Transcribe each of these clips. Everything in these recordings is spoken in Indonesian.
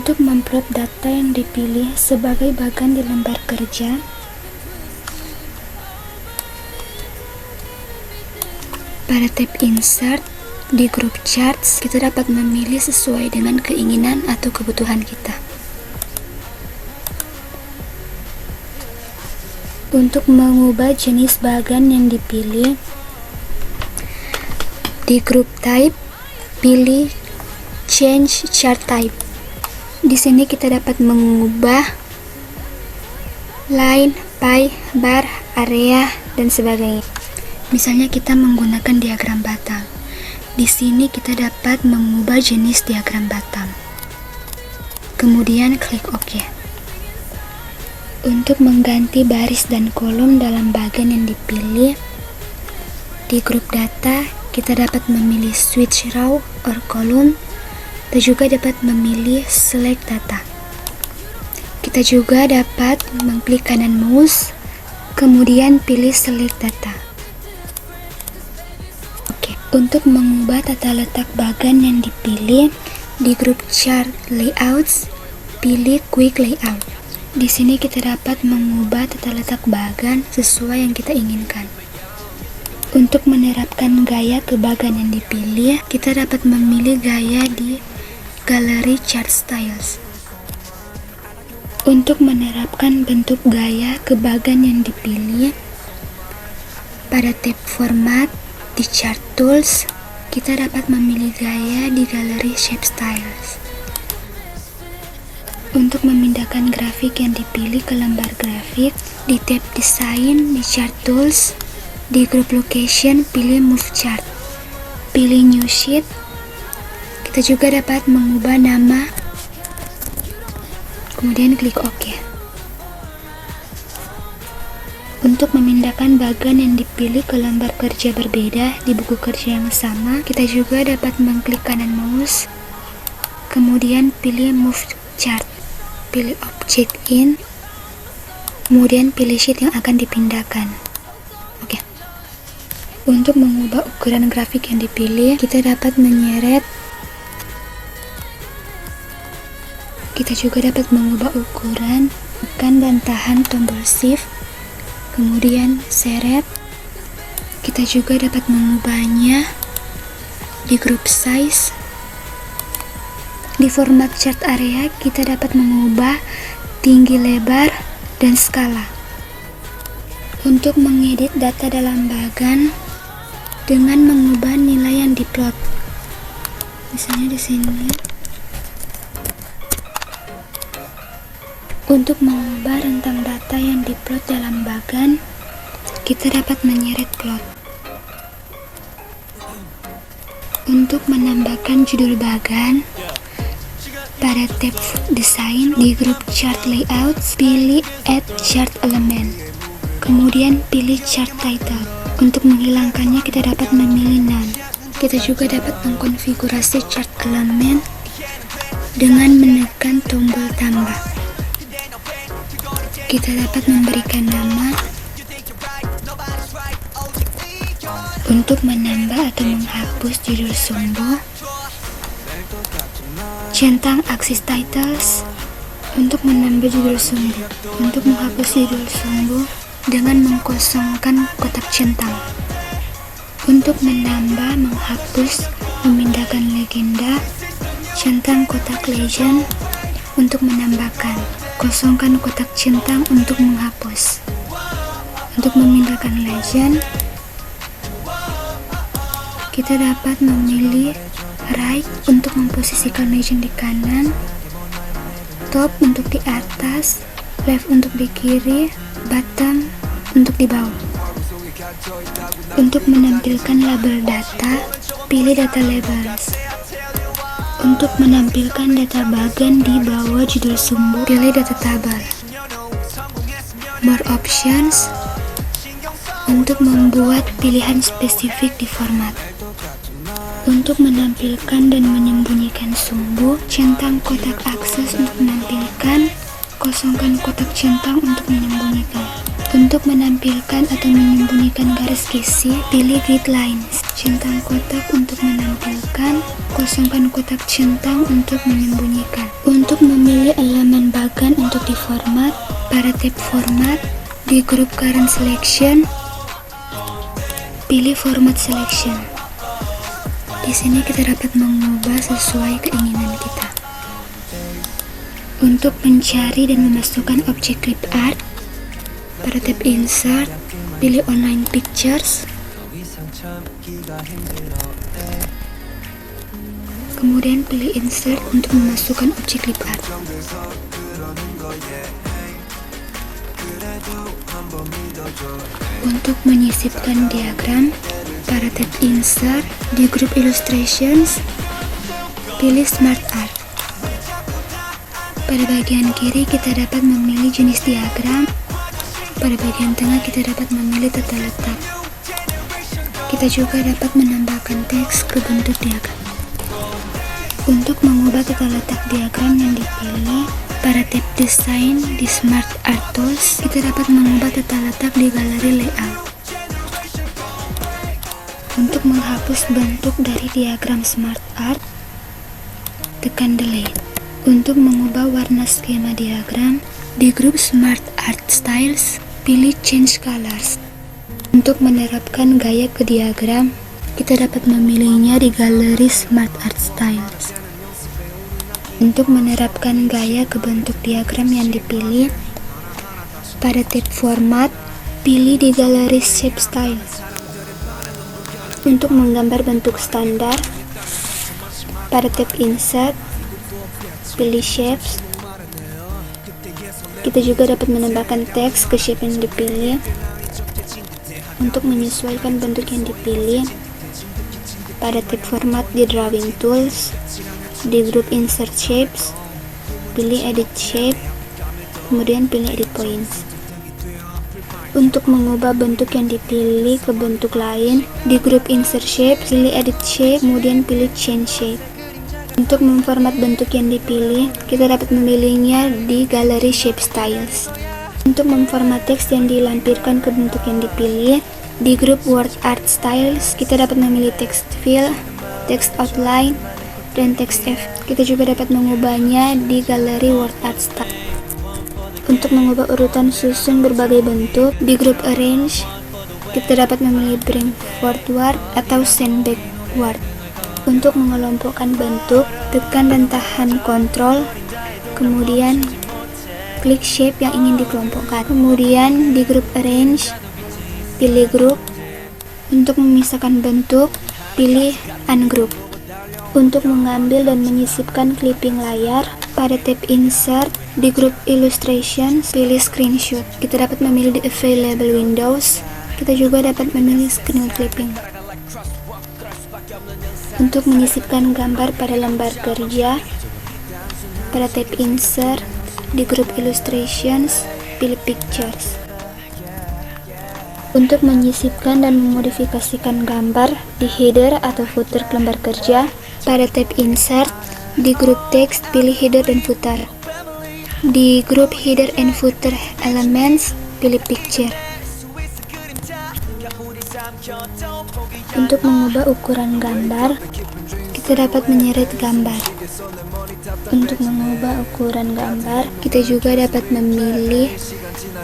Untuk memplot data yang dipilih sebagai bagan di lembar kerja, pada tab Insert di Group Charts, kita dapat memilih sesuai dengan keinginan atau kebutuhan kita. Untuk mengubah jenis bagan yang dipilih, di Group Type, pilih Change Chart Type. Di sini kita dapat mengubah line, pie, bar, area, dan sebagainya. Misalnya kita menggunakan diagram batang. Di sini kita dapat mengubah jenis diagram batang. Kemudian klik OK. Untuk mengganti baris dan kolom dalam bagan yang dipilih, di grup data kita dapat memilih switch row or column, dan juga dapat memilih select data. Kita juga dapat mengklik kanan mouse, kemudian pilih select data. Oke, untuk mengubah tata letak bagan yang dipilih, di grup chart layouts, pilih quick layout. Di sini kita dapat mengubah tata letak bagan sesuai yang kita inginkan. Untuk menerapkan gaya ke bagan yang dipilih, kita dapat memilih gaya di Gallery Chart Styles. Untuk menerapkan bentuk gaya ke bagan yang dipilih, pada tab Format di Chart Tools, kita dapat memilih gaya di Gallery Shape Styles. Untuk memindahkan grafik yang dipilih ke lembar grafik, di tab Design di Chart Tools, di Group Location, pilih Move Chart. Pilih New Sheet. Kita juga dapat mengubah nama, kemudian klik OK. Untuk memindahkan bagan yang dipilih ke lembar kerja berbeda di buku kerja yang sama, kita juga dapat mengklik kanan mouse, kemudian pilih Move Chart, pilih Object In, kemudian pilih sheet yang akan dipindahkan. Oke. Untuk mengubah ukuran grafik yang dipilih, kita dapat menyeret. Kita juga dapat mengubah ukuran, tekan dan tahan tombol Shift, kemudian seret. Kita juga dapat mengubahnya di Group Size. Di format chart area, kita dapat mengubah tinggi, lebar, dan skala. Untuk mengedit data dalam bagan dengan mengubah nilai yang diplot. Misalnya di sini. Untuk mengubah rentang data yang diplot dalam bagan, kita dapat menyeret plot. Untuk menambahkan judul bagan, pada tab Design di grup Chart Layouts, pilih Add Chart Element, kemudian pilih Chart Title. Untuk menghilangkannya, kita dapat memilih None. Kita juga dapat mengkonfigurasi chart element dengan menekan tombol tambah. Kita dapat memberikan nama. Untuk menambah atau menghapus judul sumbu, centang aksis titles. Untuk menambah judul sumbu, untuk menghapus judul sumbu dengan mengkosongkan kotak centang. Untuk menambah, menghapus, memindahkan legenda, centang kotak legend. Untuk menambahkan, kosongkan kotak centang untuk menghapus. Untuk memindahkan legend, kita dapat memilih right untuk memposisikan legend di kanan, top untuk di atas, left untuk di kiri, bottom untuk di bawah. Untuk menampilkan label data, pilih data labels. Untuk menampilkan data bagan di bawah judul sumbu, pilih data tabel. More options untuk membuat pilihan spesifik di format. Untuk menampilkan dan menyembunyikan sumbu, centang kotak akses untuk menampilkan, kosongkan kotak centang untuk menyembunyikan. Untuk menampilkan atau menyembunyikan garis kisi, pilih grid lines. centang kotak untuk menampilkan, kosongkan kotak centang untuk menyembunyikan. Untuk memilih elemen bagan untuk diformat, pada tab format, di grup current selection, pilih format selection. Di sini kita dapat mengubah sesuai keinginan kita. Untuk mencari dan memasukkan objek clip art, pada tab insert, pilih online pictures, kemudian pilih insert untuk memasukkan objek clip art. Untuk menyisipkan diagram, pada tab insert, di grup illustrations, pilih smart art. Pada bagian kiri kita dapat memilih jenis diagram, pada bagian tengah kita dapat memilih tata letak. Kita juga dapat menambahkan teks ke bentuk diagram. Untuk mengubah tata letak diagram yang dipilih, pada tab desain di Smart Art Tools, kita dapat mengubah tata letak di galeri layout. Untuk menghapus bentuk dari diagram Smart Art, tekan delete. Untuk mengubah warna skema diagram, di grup Smart Art Styles, pilih Change Colors. Untuk menerapkan gaya ke diagram, kita dapat memilihnya di galeri Smart Art Styles. Untuk menerapkan gaya ke bentuk diagram yang dipilih, pada tab Format, pilih di galeri Shape Styles. Untuk menggambar bentuk standar, pada tab Insert, pilih Shapes. Kita juga dapat menambahkan teks ke shape yang dipilih. Untuk menyesuaikan bentuk yang dipilih, pada tab Format di Drawing Tools, di grup Insert Shapes, pilih Edit Shape, kemudian pilih Edit Points. Untuk mengubah bentuk yang dipilih ke bentuk lain, di grup Insert Shape, pilih Edit Shape, kemudian pilih Change Shape. Untuk memformat bentuk yang dipilih, kita dapat memilihnya di galeri Shape Styles. Untuk memformat teks yang dilampirkan ke bentuk yang dipilih, di grup Word Art Styles, kita dapat memilih text fill, text outline, dan text effect. Kita juga dapat mengubahnya di galeri Word Art Style. Untuk mengubah urutan susun berbagai bentuk, di grup Arrange, kita dapat memilih Bring Forward atau Send Backward. Untuk mengelompokkan bentuk, tekan dan tahan Ctrl, kemudian klik shape yang ingin dikelompokkan. Kemudian di grup Arrange, pilih Group. Untuk memisahkan bentuk, pilih Ungroup. Untuk mengambil dan menyisipkan clipping layar, pada tab Insert, di grup Illustrations, pilih Screenshot. Kita dapat memilih di Available Windows. Kita juga dapat memilih Screen Clipping. Untuk menyisipkan gambar pada lembar kerja, pada tab Insert, di grup Illustrations, pilih Pictures. Untuk menyisipkan dan memodifikasikan gambar di header atau footer lembar kerja, pada tab Insert, di grup Text, pilih Header dan Footer. Di grup Header and Footer Elements, pilih Picture. Untuk mengubah ukuran gambar, kita dapat menyeret gambar. Untuk mengubah ukuran gambar, kita juga dapat memilih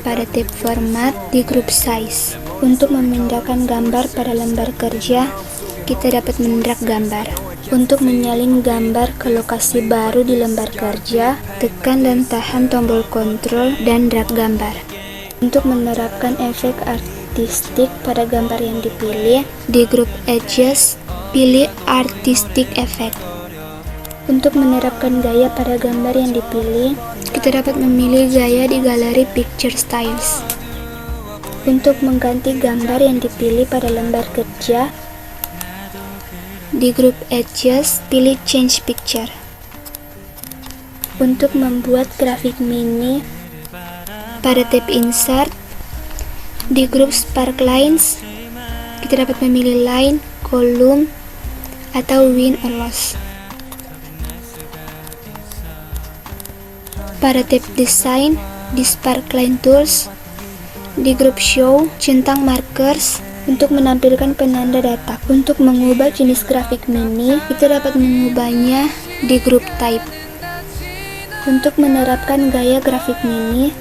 pada tab Format di grup Size. Untuk memindahkan gambar pada lembar kerja, kita dapat mendrag gambar. Untuk menyalin gambar ke lokasi baru di lembar kerja, tekan dan tahan tombol Ctrl dan drag gambar. Untuk menerapkan efek artistik pada gambar yang dipilih, di grup Edges, pilih Artistic Effect. Untuk menerapkan gaya pada gambar yang dipilih, kita dapat memilih gaya di galeri Picture Styles. Untuk mengganti gambar yang dipilih pada lembar kerja, di grup Edges, pilih Change Picture. Untuk membuat grafik mini, pada tab Insert, di grup Sparklines, kita dapat memilih Line, Column, atau Win or Loss. Pada tab Design, di Sparkline Tools, di grup Show, centang markers, Untuk menampilkan penanda data, untuk mengubah jenis grafik mini, kita dapat mengubahnya di group type. Untuk menerapkan gaya grafik mini,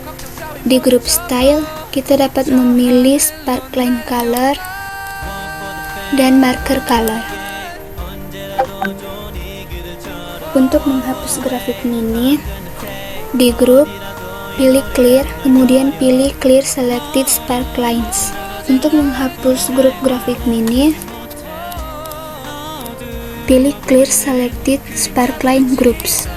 di group style, kita dapat memilih sparkline color dan marker color. Untuk menghapus grafik mini, di group, pilih clear, kemudian pilih clear selected sparklines. Untuk menghapus grup grafik mini, pilih clear selected sparkline groups.